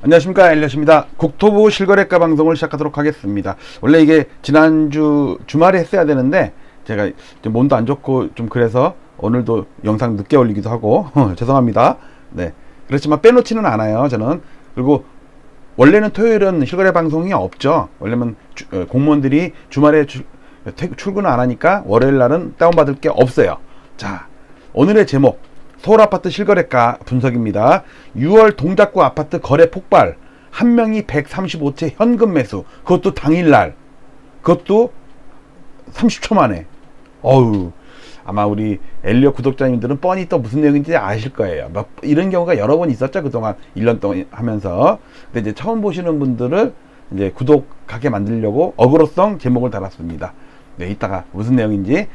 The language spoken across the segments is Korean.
안녕하십니까, 엘리엇입니다. 국토부 실거래가 방송을 시작하도록 하겠습니다. 원래 이게 지난주 주말에 했어야 되는데 제가 좀 몸도 안 좋고 좀 그래서 오늘도 영상 늦게 올리기도 하고 죄송합니다. 네, 그렇지만 빼놓지는 않아요, 저는. 그리고 원래는 토요일은 실거래 방송이 없죠. 원래는 공무원들이 주말에 출근을 안 하니까 월요일 날은 다운받을 게 없어요. 자, 오늘의 제목, 서울아파트 실거래가 분석입니다. 6월 동작구 아파트 거래 폭발, 한 명이 135채 현금 매수, 그것도 당일날, 그것도 30초 만에. 어우, 아마 우리 엘리엇 구독자님들은 뻔히 또 무슨 내용인지 아실 거예요. 이런 경우가 여러 번 있었죠, 그동안 1년 동안 하면서. 근데 이제 처음 보시는 분들을 이제 구독하게 만들려고 어그로성 제목을 달았습니다. 네, 이따가 무슨 내용인지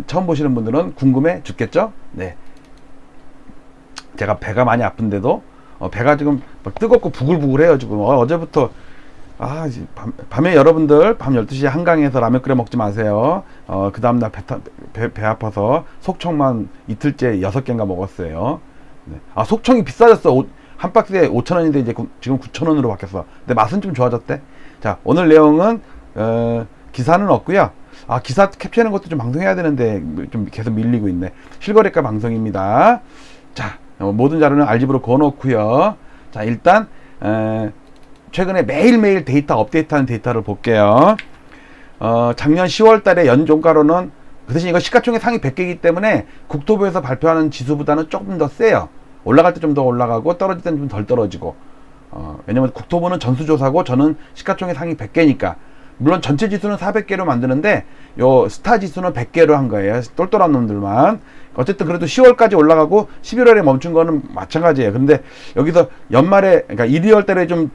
처음 보시는 분들은 궁금해 죽겠죠? 네. 제가 배가 많이 아픈데도 배가 지금 막 뜨겁고 부글부글해요. 지금 어제부터 밤에 여러분들 밤 12시에 한강에서 라면 끓여 먹지 마세요. 그 다음날 배 아파서 속청만 이틀째 6개인가 먹었어요. 네. 속청이 비싸졌어. 한 박스에 5,000원인데 이제 지금 9,000원으로 바뀌었어. 근데 맛은 좀 좋아졌대. 자, 오늘 내용은 기사는 없고요. 기사 캡처하는 것도 좀 방송해야 되는데 좀 계속 밀리고 있네. 실거래가 방송입니다. 자, 모든 자료는 알집으로 그어놓고요. 자, 일단 최근에 매일매일 데이터 업데이트하는 데이터를 볼게요. 작년 10월 달에 연종가로는, 그 대신 이거 시가총액 상위 100개이기 때문에 국토부에서 발표하는 지수보다는 조금 더 세요. 올라갈 때 좀 더 올라가고 떨어질 때는 좀 덜 떨어지고. 왜냐면 국토부는 전수조사고 저는 시가총액 상위 100개니까. 물론 전체 지수는 400개로 만드는데 요 스타 지수는 100개로 한 거예요. 똘똘한 놈들만. 어쨌든 그래도 10월까지 올라가고 11월에 멈춘 거는 마찬가지예요. 근데 여기서 연말에, 그러니까 1, 2월 달에 좀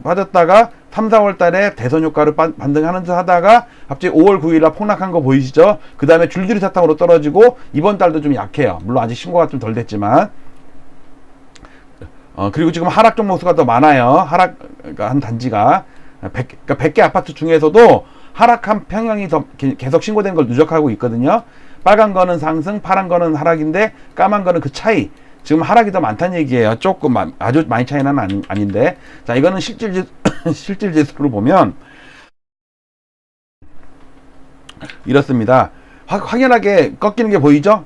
빠졌다가 3, 4월 달에 대선 효과를 반등하는 듯 하다가 갑자기 5월 9일 날 폭락한 거 보이시죠? 그 다음에 줄줄이 사탕으로 떨어지고 이번 달도 좀 약해요. 물론 아직 신고가 좀 덜 됐지만. 그리고 지금 하락 종목 수가 더 많아요. 하락한 단지가 100개 아파트 중에서도 하락한 평형이 더 계속 신고된 걸 누적하고 있거든요. 빨간 거는 상승, 파란 거는 하락인데 까만 거는 그 차이. 지금 하락이 더 많다는 얘기예요. 조금, 아주 많이 차이는 아닌데. 자, 이거는 실질 지수로 보면 이렇습니다. 확연하게 꺾이는 게 보이죠?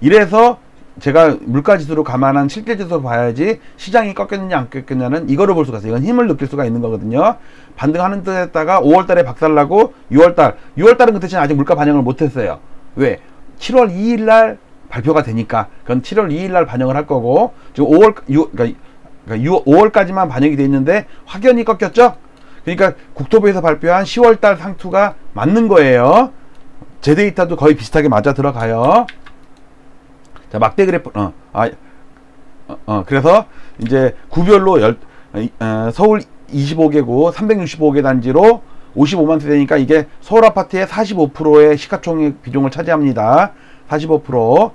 이래서 제가 물가지수로 감안한 실질지수로 봐야지 시장이 꺾였느냐 안 꺾였느냐는 이거를 볼 수가 있어요. 이건 힘을 느낄 수가 있는 거거든요. 반등하는 듯 했다가 5월달에 박살나고 6월달은 그 대신 아직 물가 반영을 못했어요. 왜? 7월 2일날 발표가 되니까 그건 7월 2일날 반영을 할 거고, 지금 5월까지만 반영이 돼 있는데 확연히 꺾였죠? 그러니까 국토부에서 발표한 10월달 상투가 맞는 거예요. 제 데이터도 거의 비슷하게 맞아 들어가요. 자, 막대 그래프, 그래서 이제 구별로 서울 25개구 365개 단지로 55만 세대니까 이게 서울 아파트의 45%의 시가총액 비중을 차지합니다. 45%.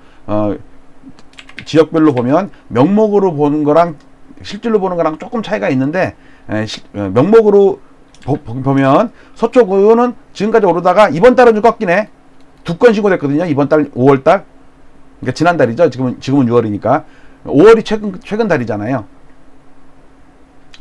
지역별로 보면 명목으로 보는 거랑 실질로 보는 거랑 조금 차이가 있는데, 명목으로 보면 서초구는 지금까지 오르다가 이번 달은 좀 꺾이네. 2건 신고됐거든요. 이번 달 5월 달. 그러니까 지난달이죠. 지금은 6월이니까. 5월이 최근 달이잖아요.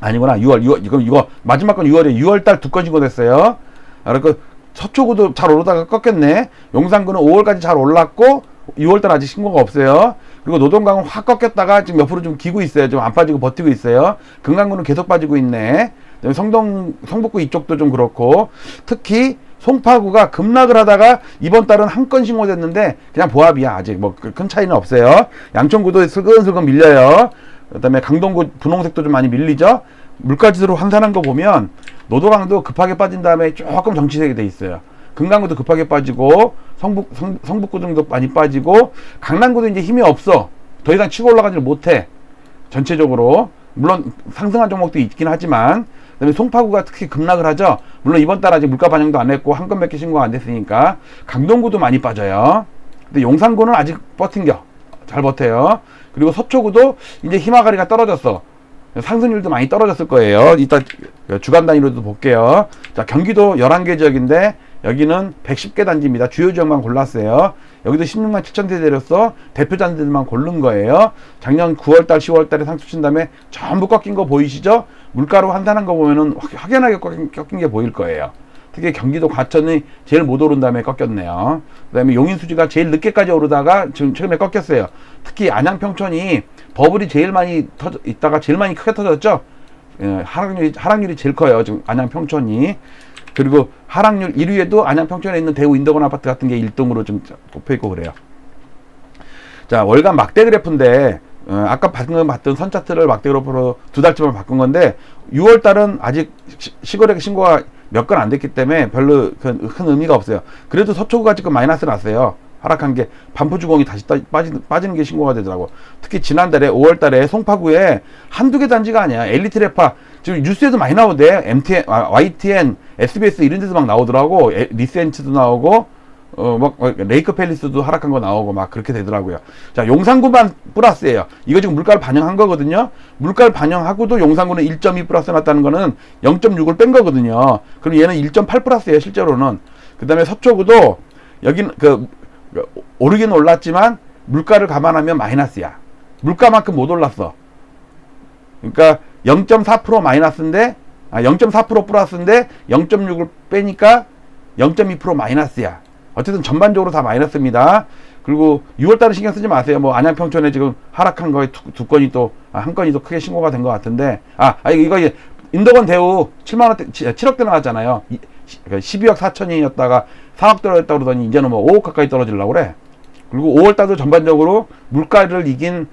아니구나. 6월. 이거 마지막 건 6월에 6월달 2건 신고됐어요. 그러니까 서초구도 잘 오르다가 꺾였네. 용산구는 5월까지 잘 올랐고 6월달 아직 신고가 없어요. 그리고 노동강은 확 꺾였다가 지금 옆으로 좀 기고 있어요. 좀 안 빠지고 버티고 있어요. 금강구는 계속 빠지고 있네. 성북구 이쪽도 좀 그렇고, 특히 송파구가 급락을 하다가 이번 달은 한 건 신고됐는데 그냥 보합이야. 아직 뭐 큰 차이는 없어요. 양천구도 슬근슬근 밀려요. 그 다음에 강동구 분홍색도 좀 많이 밀리죠. 물가지수로 환산한 거 보면 노도강도 급하게 빠진 다음에 조금 정치색이 돼 있어요. 금강구도 급하게 빠지고 성북구 등도 많이 빠지고, 강남구도 이제 힘이 없어. 더 이상 치고 올라가지를 못해. 전체적으로. 물론 상승한 종목도 있긴 하지만. 그다음에 송파구가 특히 급락을 하죠. 물론 이번 달 아직 물가 반영도 안 했고 한 건 몇 개 신고가 안 됐으니까. 강동구도 많이 빠져요. 근데 용산구는 아직 잘 버텨요. 그리고 서초구도 이제 힘아가리가 떨어졌어. 상승률도 많이 떨어졌을 거예요. 이따 주간 단위로도 볼게요. 자, 경기도 11개 지역인데 여기는 110개 단지입니다. 주요 지역만 골랐어요. 여기도 16만 7천 세대로서 대표 단지들만 고른 거예요. 작년 9월달, 10월달에 상투 친 다음에 전부 꺾인 거 보이시죠? 물가로 환산한 거 보면은 확연하게 꺾인 게 보일 거예요. 특히 경기도 과천이 제일 못 오른 다음에 꺾였네요. 그 다음에 용인수지가 제일 늦게까지 오르다가 지금 최근에 꺾였어요. 특히 안양평촌이 버블이 제일 많이 있다가 제일 많이 크게 터졌죠. 하락률이 제일 커요. 지금 안양평촌이. 그리고 하락률 1위에도 안양평촌에 있는 대우 인덕원 아파트 같은 게 1등으로 좀 꼽혀있고 그래요. 자, 월간 막대 그래프인데 아까 방금 봤던 선차트를 막대 그래프로 2달치만 바꾼 건데 6월달은 아직 시거래액 신고가 몇 건 안 됐기 때문에 별로 큰 의미가 없어요. 그래도 서초구가 지금 마이너스 났어요. 하락한 게 반포주공이 다시 빠지는 게 신고가 되더라고. 특히 지난달에 5월달에 송파구에 한두 개 단지가 아니야. 엘리트레파 지금 뉴스에도 많이 나오대. MTN, YTN, SBS 이런 데서 막 나오더라고. 리센츠도 나오고 막 레이크 팰리스도 하락한 거 나오고 막 그렇게 되더라고요. 자, 용산구만 플러스예요. 이거 지금 물가를 반영한 거거든요. 물가를 반영하고도 용산구는 1.2 플러스 났다는 거는 0.6을 뺀 거거든요. 그럼 얘는 1.8 플러스예요, 실제로는. 그 다음에 서초구도 여기는 오르긴 올랐지만 물가를 감안하면 마이너스야. 물가만큼 못 올랐어. 그러니까 0.4% 마이너스인데 0.4% 플러스인데 0.6을 빼니까 0.2% 마이너스야. 어쨌든 전반적으로 다 마이너스입니다. 그리고 6월달은 신경 쓰지 마세요. 뭐 안양평촌에 지금 하락한 거에 두 건이 또 한 건이 더 크게 신고가 된 것 같은데 이거 인덕원 대우 7만원대 7억대 나왔잖아요. 12억 4천이었다가 4억 떨어졌다 그러더니 이제는 뭐 5억 가까이 떨어지려고 그래. 그리고 5월달도 전반적으로 물가를 이긴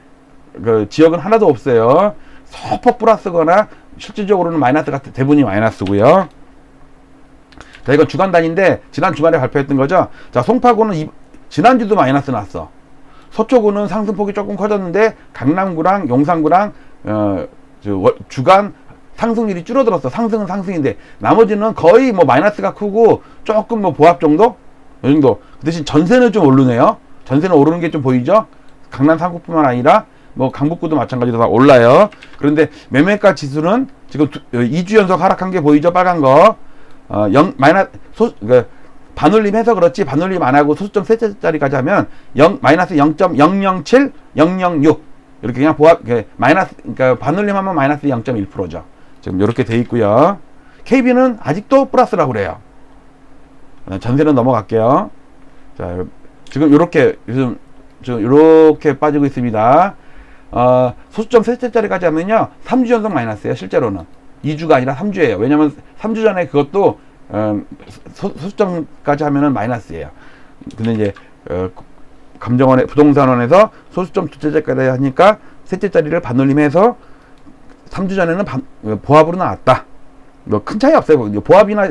그 지역은 하나도 없어요. 소폭 플러스거나 실질적으로는 마이너스 같은 대부분이 마이너스고요. 자, 이건 주간 단위인데 지난 주말에 발표했던 거죠. 자, 송파구는 지난주도 마이너스 났어. 서초구는 상승폭이 조금 커졌는데 강남구랑 용산구랑 주간 상승률이 줄어들었어. 상승은 상승인데 나머지는 거의 뭐 마이너스가 크고 조금 뭐 보합 정도? 이 정도. 그 대신 전세는 좀 오르네요. 전세는 오르는 게 좀 보이죠. 강남 상구뿐만 아니라 뭐 강북구도 마찬가지로 다 올라요. 그런데 매매가 지수는 지금 2주 연속 하락한 게 보이죠. 빨간 거. 반올림 해서 그렇지 반올림 안 하고 소수점 셋째짜리까지 하면 마이너스 0.007, 006 이렇게 그냥 마이너스, 그러니까 반올림 하면 마이너스 0.1%죠. 지금 이렇게 돼 있고요. KB는 아직도 플러스라고 그래요. 전세는 넘어갈게요. 자, 지금 요렇게 빠지고 있습니다. 소수점 셋째짜리까지 하면요 3주 연속 마이너스예요. 실제로는 2주가 아니라 3주예요. 왜냐면 3주 전에 그것도 소수점까지 하면은 마이너스예요. 근데 이제 부동산원에서 소수점 두째짜리까지 하니까 셋째짜리를 반올림해서 3주 전에는 보합으로 나왔다. 뭐 큰 차이 없어요. 보합이나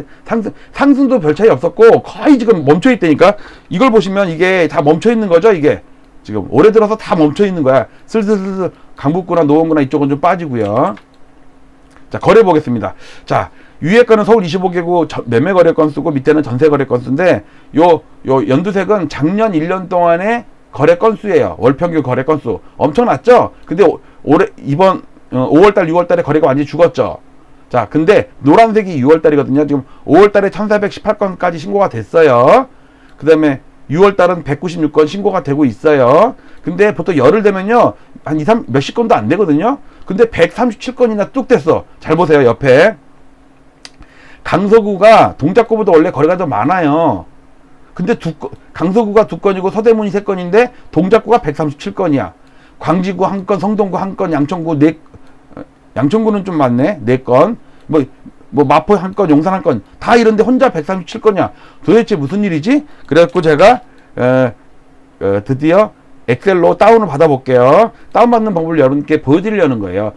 상승도 별 차이 없었고 거의 지금 멈춰 있다니까. 이걸 보시면 이게 다 멈춰 있는 거죠. 이게 지금 올해 들어서 다 멈춰 있는 거야. 슬슬 강북구나 노원구나 이쪽은 좀 빠지고요. 자, 거래 보겠습니다. 자, 위에 거는 서울 25개구 매매 거래 건수고 밑에는 전세 거래 건수인데 요 연두색은 작년 1년 동안의 거래 건수예요. 월 평균 거래 건수 엄청났죠? 근데 이번 5월달 6월달에 거래가 완전히 죽었죠. 자, 근데 노란색이 6월달이거든요. 지금 5월달에 1418건까지 신고가 됐어요. 그 다음에 6월달은 196건 신고가 되고 있어요. 근데 보통 열흘 되면요 한 2, 3 몇십 건도 안 되거든요. 근데 137건이나 뚝 됐어. 잘 보세요. 옆에 강서구가 동작구보다 원래 거래가 더 많아요. 근데 강서구가 2건이고 서대문이 3건인데 동작구가 137건이야. 광지구 1건, 성동구 1건, 양천구 양천구는 좀 많네. 4건. 뭐 마포 1건, 용산 1건. 다 이런데 혼자 137건이야. 도대체 무슨 일이지? 그래갖고 제가 드디어 엑셀로 다운을 받아볼게요. 다운받는 방법을 여러분께 보여드리려는 거예요.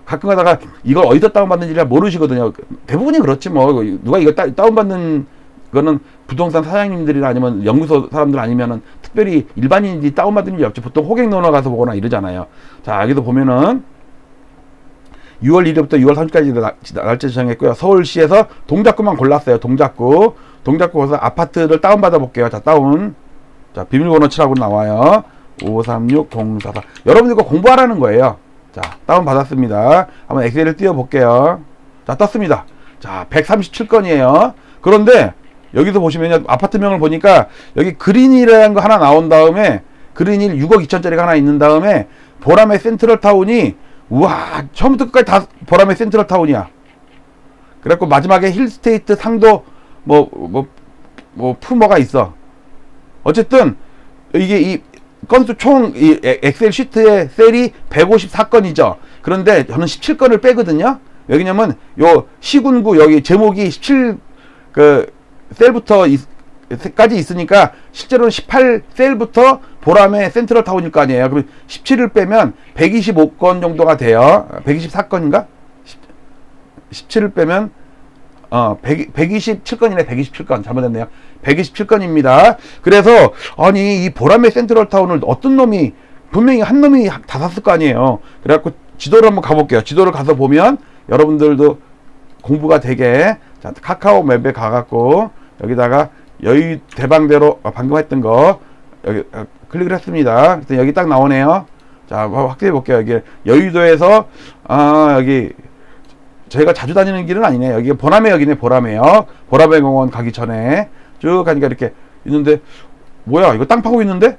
가끔 가다가 이걸 어디서 다운받는지 잘 모르시거든요. 대부분이 그렇지 뭐. 누가 이거 다운받는 거는 부동산 사장님들이나 아니면 연구소 사람들 아니면은 특별히 일반인이 다운받는 일이 없지. 보통 호객노너 가서 보거나 이러잖아요. 자, 여기도 보면은 6월 1일부터 6월 30일까지 날짜 지정했고요. 서울시에서 동작구만 골랐어요. 동작구 거기서 아파트를 다운받아 볼게요. 자, 다운. 자, 비밀번호 치라고 나와요. 536044. 여러분들 이거 공부하라는 거예요. 자, 다운 받았습니다. 한번 엑셀을 띄워 볼게요. 자, 떴습니다. 자, 137건이에요. 그런데 여기서 보시면 아파트명을 보니까 여기 그린힐이라는 거 하나 나온 다음에 그린힐 6억 2천짜리가 하나 있는 다음에 보람의 센트럴타운이 우와, 처음부터 끝까지 다 보람의 센트럴 타운이야. 그래갖고 마지막에 힐스테이트 상도 푸머가 있어. 어쨌든 이게 이 건수 총 이 엑셀 시트의 셀이 154건이죠. 그런데 저는 17건을 빼거든요. 왜냐면 요 시군구 여기 제목이 17 그 셀부터 까지 있으니까 실제로는 18셀부터 보람의 센트럴 타운일 거 아니에요. 그럼 17을 빼면 125건 정도가 돼요. 124건인가? 17을 빼면 127건이네. 127건 잘못했네요. 127건입니다. 그래서 아니 이 보람의 센트럴 타운을 어떤 놈이 분명히 한 놈이 다 샀을 거 아니에요. 그래갖고 지도를 한번 가볼게요. 지도를 가서 보면 여러분들도 공부가 되게, 자, 카카오 맵에 가갖고 여기다가 여의 대방대로 방금 했던 거 여기 클릭을 했습니다. 그래서 여기 딱 나오네요. 자, 확대해 볼게요. 여기 여의도에서 여기 저희가 자주 다니는 길은 아니네. 여기 보라매역이네. 보라매역. 보라매 공원 가기 전에 쭉 가니까 이렇게 있는데, 뭐야 이거 땅 파고 있는데?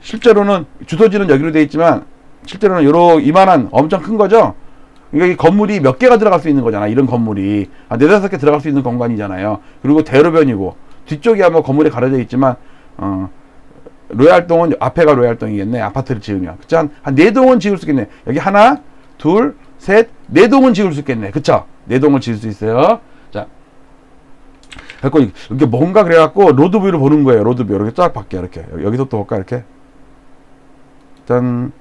실제로는 주소지는 여기로 돼 있지만 실제로는 요런 이만한 엄청 큰 거죠. 그러니까 이 건물이 몇 개가 들어갈 수 있는 거잖아. 이런 건물이 4-5개 들어갈 수 있는 공간이잖아요. 그리고 대로변이고 뒤쪽이 뭐 건물이 가려져 있지만 로얄동은 앞에가 로얄동이겠네. 아파트를 지으면. 그쵸? 한 4동은 지을 수 있겠네. 여기 하나, 둘, 셋, 4동은 지을 수 있겠네. 그쵸? 4동을 지을 수 있어요. 자, 그래갖고 이렇게 뭔가 그래갖고 로드뷰를 보는 거예요. 로드뷰 이렇게 쫙 밖에 이렇게 여기서부터 볼까 이렇게 짠,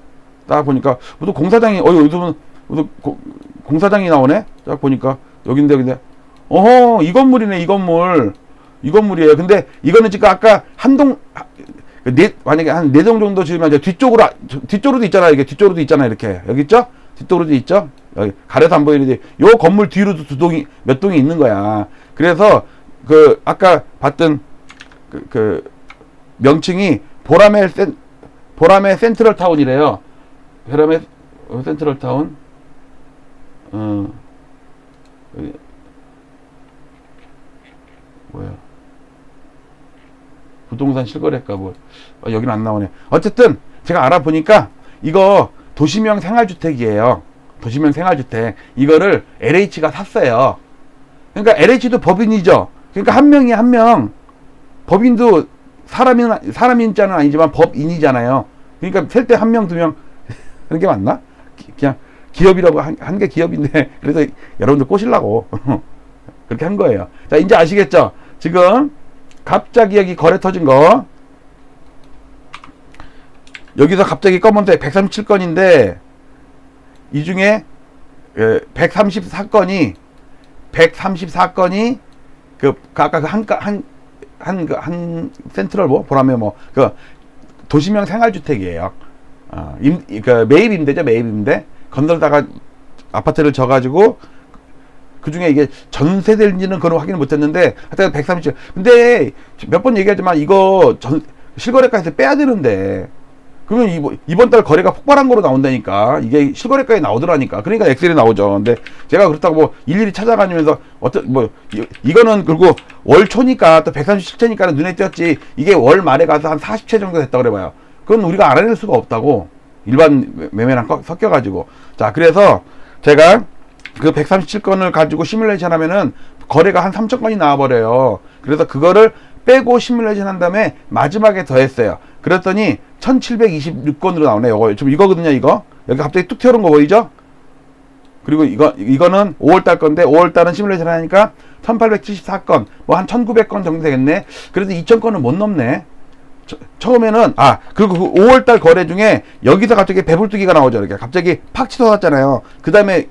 딱 보니까 또 공사장이 여기서 공사장이 나오네. 딱 보니까 여긴데 어허, 이 건물이네. 이 건물이에요. 근데 이거는 지금 아까 만약에 한 4동 정도 지으면 이제 뒤쪽으로도 있잖아. 이게 뒤쪽으로도 있잖아. 이렇게 여기 있죠? 뒤쪽으로도 있죠? 여기 가려서 안 보이는데 요 건물 뒤로도 몇 동이 있는 거야. 그래서 그 아까 봤던 그 명칭이 보람의 센트럴 타운이래요. 보람의 센트럴 타운. 여기 뭐야? 부동산 실거래가 여기는 안 나오네. 어쨌든 제가 알아보니까 이거 도시명 생활주택이에요. 도시명 생활주택. 이거를 LH가 샀어요. 그러니까 LH도 법인이죠. 그러니까 한 명이 한 명. 법인도 사람인자는 아니지만 법인이잖아요. 그러니까 셀 때 한 명, 두 명 그런 게 맞나? 그냥 기업이라고 한 게 기업인데 그래서 여러분들 꼬시려고 그렇게 한 거예요. 자, 이제 아시겠죠? 지금 갑자기 여기 거래 터진 거 여기서 갑자기 검은색 137건인데 이 중에 134건이 그 아까 한 센트럴 보라매 그 도시명 생활주택이에요. 그 매입 임대죠. 매입 임대. 건설다가 아파트를 져가지고 그 중에 이게 전세될지는 그건 확인을 못했는데 하여튼 137. 근데 몇 번 얘기하지만 이거 실거래가에서 빼야 되는데 그러면 이번 달 거래가 폭발한 거로 나온다니까. 이게 실거래가에 나오더라니까. 그러니까 엑셀이 나오죠. 근데 제가 그렇다고 일일이 찾아다니면서 이거는 그리고 월 초니까 또 137채니까 눈에 띄었지. 이게 월 말에 가서 한 40채 정도 됐다 그래봐요. 그건 우리가 알아낼 수가 없다고. 일반 매매랑 섞여가지고. 자, 그래서 제가 그 137건을 가지고 시뮬레이션 하면은 거래가 한 3,000건이 나와버려요. 그래서 그거를 빼고 시뮬레이션 한 다음에 마지막에 더했어요. 그랬더니 1726건으로 나오네. 이거거든요. 이거 여기 갑자기 뚝 튀어오른 거 보이죠? 그리고 이거는 5월달 건데 5월달은 시뮬레이션 하니까 1874건 한 1900건 정도 되겠네. 그래도 2000건은 못 넘네. 처음에는 그리고 그 5월달 거래 중에 여기서 갑자기 배불뚝이가 나오죠. 이렇게 갑자기 팍 치솟았잖아요. 그 다음에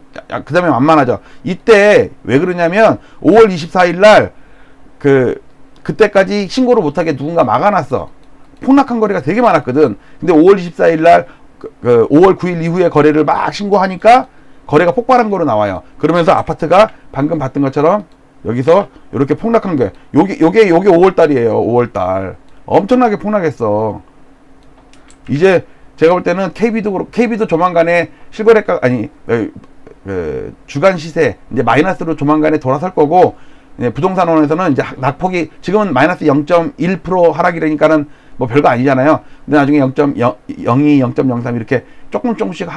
만만하죠. 이때 왜 그러냐면 5월 24일 날 그때까지 신고를 못하게 누군가 막아놨어. 폭락한 거래가 되게 많았거든. 근데 5월 24일 날 5월 9일 이후에 거래를 막 신고하니까 거래가 폭발한 거로 나와요. 그러면서 아파트가 방금 봤던 것처럼 여기서 이렇게 폭락한 거예요. 요게 5월 달이에요. 5월 달. 엄청나게 폭락했어. 이제 제가 볼 때는 KB도 조만간에 실거래가 주간 시세 이제 마이너스로 조만간에 돌아설 거고, 부동산원에서는 이제 낙폭이 지금은 마이너스 0.1% 하락이라니까는 뭐 별거 아니잖아요. 근데 나중에 0.02, 0.03 이렇게 조금씩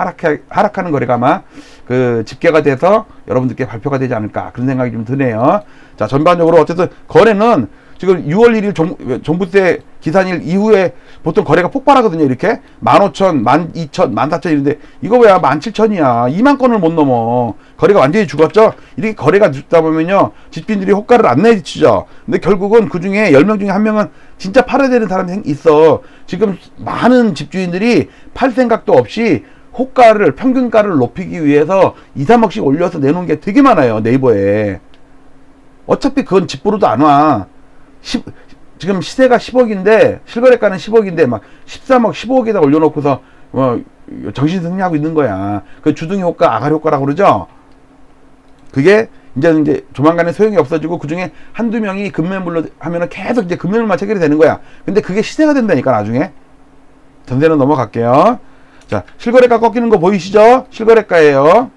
하락하는 거래가 아마 그 집계가 돼서 여러분들께 발표가 되지 않을까 그런 생각이 좀 드네요. 자, 전반적으로 어쨌든 거래는 지금 6월 1일 종부세 기산일 이후에 보통 거래가 폭발하거든요. 이렇게 15,000, 12,000, 14,000 이런데 이거 뭐야 17,000이야. 2만 건을 못 넘어. 거래가 완전히 죽었죠. 이렇게 거래가 죽다 보면요 집주인들이 호가를 안 내리치죠. 근데 결국은 그 중에 10명 중에 1명은 진짜 팔아야 되는 사람이 있어. 지금 많은 집주인들이 팔 생각도 없이 호가를 평균가를 높이기 위해서 2, 3억씩 올려서 내놓은 게 되게 많아요. 네이버에. 어차피 그건 집보로도 안 와. 지금 시세가 10억인데 실거래가는 10억인데 막 13억 15억에다 올려놓고서 정신승리하고 있는 거야. 그 주둥이 효과 아가리 효과라고 그러죠. 그게 이제 조만간에 소용이 없어지고 그중에 한두 명이 급매물로 하면은 계속 이제 급매물만 체결이 되는 거야. 근데 그게 시세가 된다니까 나중에. 전세는 넘어갈게요. 자, 실거래가 꺾이는 거 보이시죠? 실거래가예요.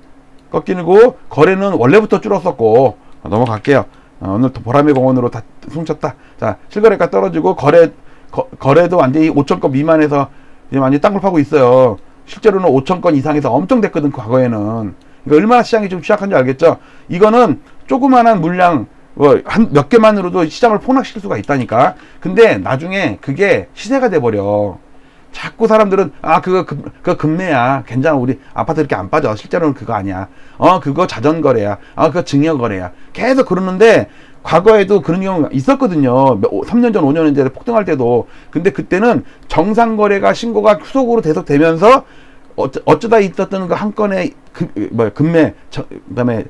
꺾이고 거래는 원래부터 줄었었고. 넘어갈게요. 오늘 또 보람의 공원으로 다 훔쳤다. 자, 실거래가 떨어지고 거래도 완전히 5,000건 미만에서 이제 완전히 땅굴 파고 있어요. 실제로는 5,000건 이상에서 엄청 됐거든 과거에는. 그러니까 얼마나 시장이 좀 취약한지 알겠죠? 이거는 조그만한 물량 한 몇 개만으로도 시장을 폭락시킬 수가 있다니까. 근데 나중에 그게 시세가 돼버려. 자꾸 사람들은 그거 금매야. 괜찮아. 우리 아파트 이렇게 안 빠져. 실제로는 그거 아니야. 그거 자전거래야. 그거 증여거래야. 계속 그러는데 과거에도 그런 경우가 있었거든요. 3년 전, 5년 전에 폭등할 때도. 근데 그때는 정상거래가 신고가 후속으로 계속되면서 어쩌다 있었던 그 한 건의 금매, 그다음에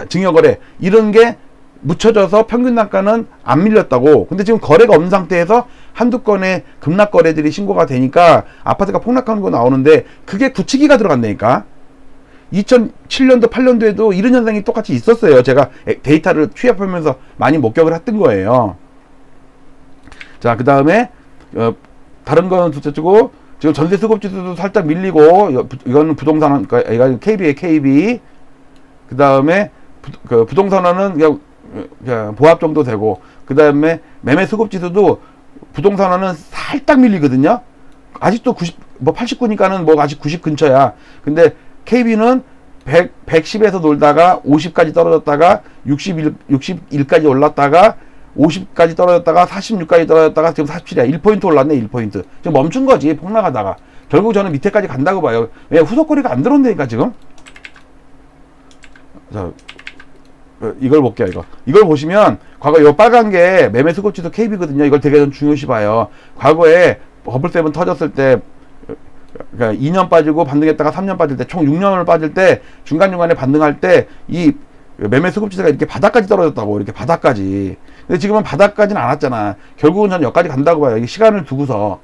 증여거래 이런 게 묻혀져서 평균 단가는 안 밀렸다고. 근데 지금 거래가 없는 상태에서 한두 건의 급락 거래들이 신고가 되니까 아파트가 폭락하는 거 나오는데 그게 굳히기가 들어간다니까. 2007년도 8년도에도 이런 현상이 똑같이 있었어요. 제가 데이터를 취합하면서 많이 목격을 했던 거예요. 자, 그 다음에 다른 거는 둘째치고 지금 전세 수급 지수도 살짝 밀리고 이거는 부동산, 이건 KB에 KB. 그 다음에 부동산은 그냥 보합 정도 되고, 그 다음에 매매 수급 지수도 부동산은 살짝 밀리거든요. 아직도 89니까는 뭐 아직 90 근처야. 근데 KB는 110에서 놀다가 50까지 떨어졌다가 61까지 올랐다가 50까지 떨어졌다가 46까지 떨어졌다가 지금 47이야. 1포인트 올랐네. 1포인트. 지금 멈춘 거지. 폭락하다가. 결국 저는 밑에까지 간다고 봐요. 왜 후속거래가 안 들어온다니까 지금. 자, 이걸 볼게요. 이걸 보시면 과거 요 빨간 게 매매 수급지수 KB거든요. 이걸 되게 좀 중요시 봐요. 과거에 버블7 터졌을 때 그러니까 2년 빠지고 반등했다가 3년 빠질 때 총 6년을 빠질 때 중간중간에 반등할 때 이 매매 수급지수가 이렇게 바닥까지 떨어졌다고. 이렇게 바닥까지. 근데 지금은 바닥까지는 안 왔잖아. 결국은 저는 여기까지 간다고 봐요. 시간을 두고서.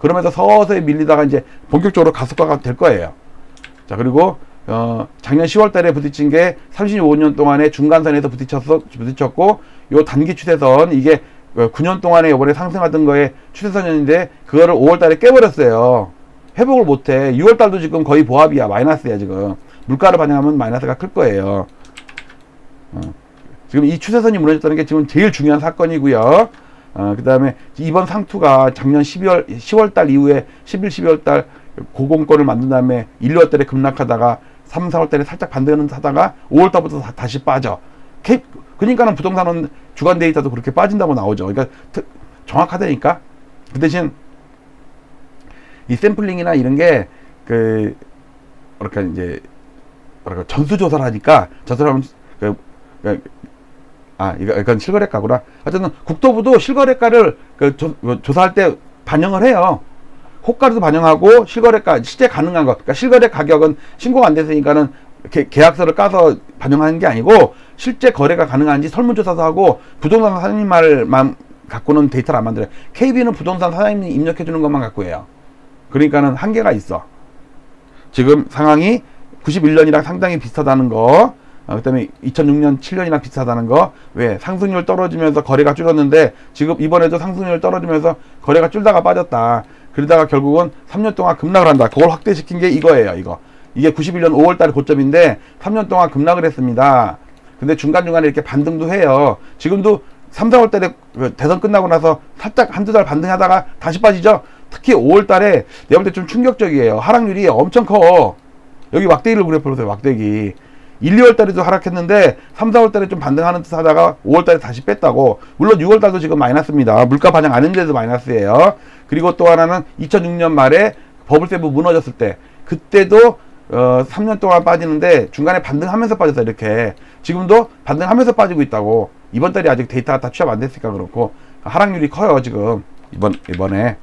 그러면서 서서히 밀리다가 이제 본격적으로 가속화가 될 거예요. 자, 그리고 작년 10월 달에 부딪힌 게 35년 동안에 중간선에서 부딪혔고, 요 단기 추세선, 이게 9년 동안에 요번에 상승하던 거에 추세선이었는데, 그거를 5월 달에 깨버렸어요. 회복을 못해. 6월 달도 지금 거의 보합이야. 마이너스야, 지금. 물가를 반영하면 마이너스가 클 거예요. 지금 이 추세선이 무너졌다는 게 지금 제일 중요한 사건이고요. 그 다음에 이번 상투가 작년 10월 달 이후에 11, 12월 달 고공권을 만든 다음에 1, 2월 달에 급락하다가 3, 4월 달에 살짝 반등을 하다가 5월 달부터 다시 빠져. 그러니까는 부동산은 주간 데이터도 그렇게 빠진다고 나오죠. 그러니까 정확하다니까. 그 대신 이 샘플링이나 이런 게 전수조사를 하니까 저 사람은 이건 실거래가구나. 어쨌든 국토부도 실거래가를 조사할 때 반영을 해요. 호가도 반영하고 실거래가 실제 가능한 것. 그러니까 실거래 가격은 신고가 안 됐으니까는 계약서를 까서 반영하는 게 아니고 실제 거래가 가능한지 설문조사도 하고 부동산 사장님 말만 갖고는 데이터를 안 만들어요. KB는 부동산 사장님이 입력해 주는 것만 갖고 해요. 그러니까는 한계가 있어. 지금 상황이 91년이랑 상당히 비슷하다는 거. 그 다음에 2006년, 7년이랑 비슷하다는 거. 왜? 상승률 떨어지면서 거래가 줄었는데 지금 이번에도 상승률 떨어지면서 거래가 줄다가 빠졌다. 그러다가 결국은 3년 동안 급락을 한다. 그걸 확대시킨 게 이거예요. 이게 91년 5월 달 고점인데 3년 동안 급락을 했습니다. 근데 중간중간에 이렇게 반등도 해요. 지금도 3, 4월 달에 대선 끝나고 나서 살짝 한두 달 반등하다가 다시 빠지죠. 특히 5월 달에 내가 볼 때 좀 충격적이에요. 하락률이 엄청 커. 여기 막대기를 그래프로 보세요. 막대기. 1, 2월 달에도 하락했는데 3, 4월 달에 좀 반등하는 듯 하다가 5월 달에 다시 뺐다고. 물론 6월 달도 지금 마이너스입니다. 물가 반영 안 했는데도 마이너스예요. 그리고 또 하나는 2006년 말에 버블세부 무너졌을 때 그때도 3년 동안 빠지는데 중간에 반등하면서 빠져서 이렇게 지금도 반등하면서 빠지고 있다고. 이번 달이 아직 데이터가 다 취합 안 됐으니까 그렇고 하락률이 커요 지금 이번에.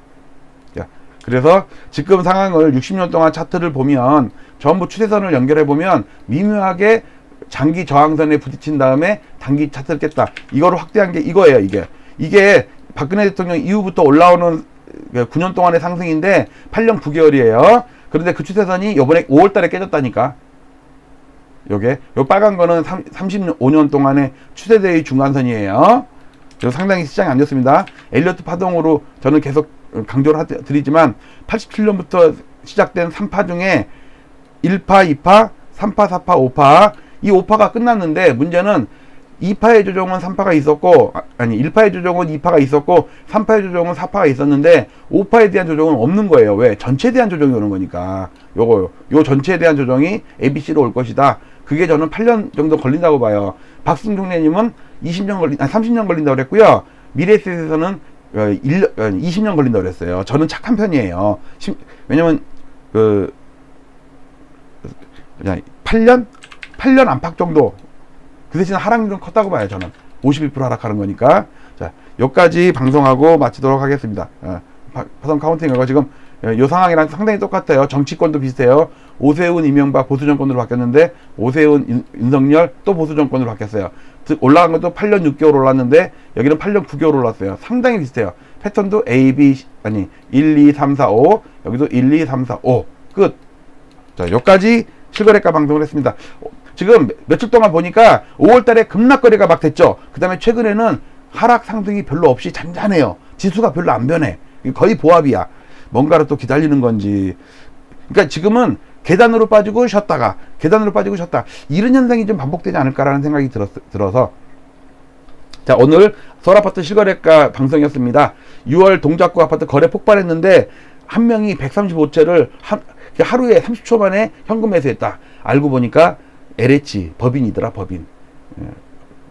그래서 지금 상황을 60년 동안 차트를 보면 전부 추세선을 연결해 보면 미묘하게 장기 저항선에 부딪힌 다음에 단기 차트를 깼다. 이거를 확대한 게 이거예요. 이게 박근혜 대통령 이후부터 올라오는 9년 동안의 상승인데 8년 9개월이에요. 그런데 그 추세선이 요번에 5월 달에 깨졌다니까. 요 빨간 거는 35년 동안의 추세대의 중간선이에요. 그래서 상당히 시장이 안 좋습니다. 엘리어트 파동으로 저는 계속 강조를 드리지만 87년부터 시작된 3파 중에 1파, 2파, 3파, 4파, 5파 이 5파가 끝났는데 문제는 2파의 조정은 3파가 있었고 1파의 조정은 2파가 있었고 3파의 조정은 4파가 있었는데 5파에 대한 조정은 없는 거예요. 왜? 전체에 대한 조정이 오는 거니까. 요 전체에 대한 조정이 ABC로 올 것이다. 그게 저는 8년 정도 걸린다고 봐요. 박승종 내님은 30년 걸린다고 그랬고요. 미래에셋에서는 20년 걸린다고 그랬어요. 저는 착한 편이에요. 왜냐면 그냥 8년 안팎 정도. 그 대신 하락률은 컸다고 봐요. 저는 51% 하락하는 거니까. 자, 여기까지 방송하고 마치도록 하겠습니다. 파동 카운팅 이거 지금 요 상황이랑 상당히 똑같아요. 정치권도 비슷해요. 오세훈, 이명박 보수 정권으로 바뀌었는데 오세훈, 윤석열 또 보수 정권으로 바뀌었어요. 즉 올라간 것도 8년 6개월 올랐는데 여기는 8년 9개월 올랐어요. 상당히 비슷해요. 패턴도 A, B, 1, 2, 3, 4, 5 여기도 1, 2, 3, 4, 5 끝. 자, 여기까지 실거래가 방송을 했습니다. 지금 며칠 동안 보니까 5월 달에 급락거래가 막 됐죠. 그 다음에 최근에는 하락 상승이 별로 없이 잔잔해요. 지수가 별로 안 변해. 거의 보합이야. 뭔가를 또 기다리는 건지. 그러니까 지금은 계단으로 빠지고 쉬었다가 계단으로 빠지고 쉬었다. 이런 현상이 좀 반복되지 않을까라는 생각이 들어서 자, 오늘 서울아파트 실거래가 방송이었습니다. 6월 동작구 아파트 거래 폭발했는데 한 명이 135채를 하루에 30초 만에 현금 매수했다. 알고 보니까 LH 법인이더라. 법인.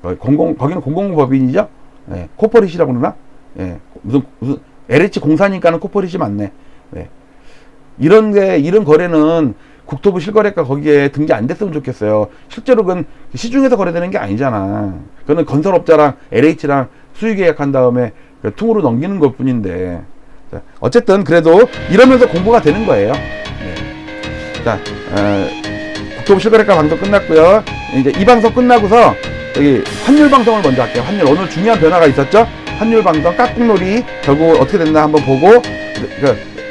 거기는 공공법인이죠. 코퍼릿이라고 그러나? 무슨 LH 공사니까는 코퍼릿이 맞네. 이런 거래는 국토부 실거래가 거기에 등기 안 됐으면 좋겠어요. 실제로 그건 시중에서 거래되는 게 아니잖아. 그거는 건설업자랑 LH랑 수의 계약한 다음에 퉁으로 넘기는 것 뿐인데. 자, 어쨌든 그래도 이러면서 공부가 되는 거예요. 자, 국토부 실거래가 방송 끝났고요. 이제 이 방송 끝나고서 여기 환율 방송을 먼저 할게요. 환율 오늘 중요한 변화가 있었죠. 환율 방송 깍꿍놀이 결국 어떻게 됐나 한번 보고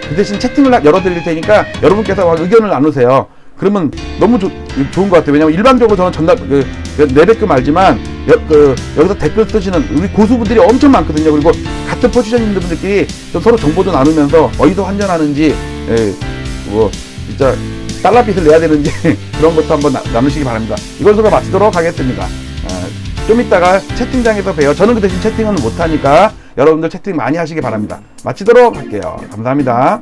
그 대신 채팅을 열어드릴 테니까 여러분께서 의견을 나누세요. 그러면 너무 좋은 것 같아요. 왜냐면 일반적으로 저는 내뱉고 말지만 여기서 댓글 쓰시는 우리 고수분들이 엄청 많거든요. 그리고 같은 포지션 있는 분들끼리 좀 서로 정보도 나누면서 어디서 환전하는지 뭐 진짜 달러빚을 내야 되는지 그런 것도 한번 나누시기 바랍니다. 이것으로 마치도록 하겠습니다. 좀 이따가 채팅장에서 봬요. 저는 그 대신 채팅은 못하니까 여러분들 채팅 많이 하시기 바랍니다. 마치도록 할게요. 감사합니다.